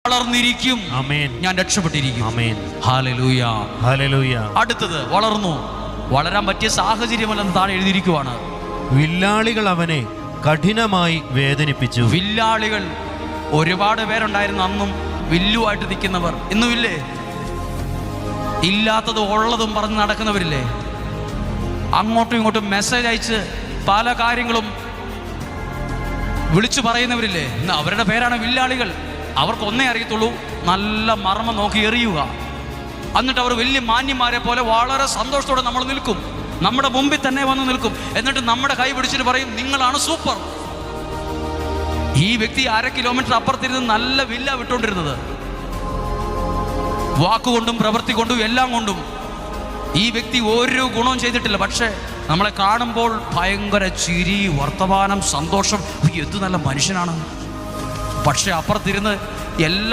വളർന്നിരിക്കും. ഞാൻ രക്ഷപ്പെട്ടിരിക്കും. Hallelujah, hallelujah. അടുത്തത് വളർന്നു. വളരാൻ പറ്റിയ സാഹചര്യമല്ലെന്ന് താഴെ എഴുതിയിരിക്കുവാണ്. വില്ലാളികൾ അവനെ കഠിനമായി വേദനിപ്പിച്ചു. വില്ലാളികൾ ഒരുപാട് പേരുണ്ടായിരുന്നു അന്നും. വില്ലുമായിട്ട് നിൽക്കുന്നവർ ഇന്നുമില്ലേ? ഇല്ലാത്തതും ഉള്ളതും പറഞ്ഞ് നടക്കുന്നവരില്ലേ? അങ്ങോട്ടും ഇങ്ങോട്ടും മെസ്സേജ് അയച്ച് പല കാര്യങ്ങളും വിളിച്ചു പറയുന്നവരില്ലേ? ഇന്ന് അവരുടെ പേരാണ് വില്ലാളികൾ. അവർക്കൊന്നേ അറിയത്തുള്ളൂ, നല്ല മർമ്മം നോക്കി എറിയുക. എന്നിട്ട് അവർ വലിയ മാന്യന്മാരെ പോലെ വളരെ സന്തോഷത്തോടെ നമ്മൾ നിൽക്കും, നമ്മുടെ മുമ്പിൽ തന്നെ വന്ന് നിൽക്കും. എന്നിട്ട് നമ്മുടെ കൈ പിടിച്ചിട്ട് പറയും, നിങ്ങളാണ് സൂപ്പർ. ഈ വ്യക്തി 1/2 കിലോമീറ്റർ അപ്പുറത്തിരുന്ന് നല്ല വില്ല വിട്ടുകൊണ്ടിരുന്നത്, വാക്കുകൊണ്ടും പ്രവൃത്തി കൊണ്ടും എല്ലാം കൊണ്ടും. ഈ വ്യക്തി ഒരു ഗുണവും ചെയ്തിട്ടില്ല. പക്ഷേ നമ്മളെ കാണുമ്പോൾ ഭയങ്കര ചിരി, വർത്തമാനം, സന്തോഷം. എന്ത് നല്ല മനുഷ്യനാണ്. പക്ഷെ അപ്പുറത്തിരുന്ന് എല്ലാ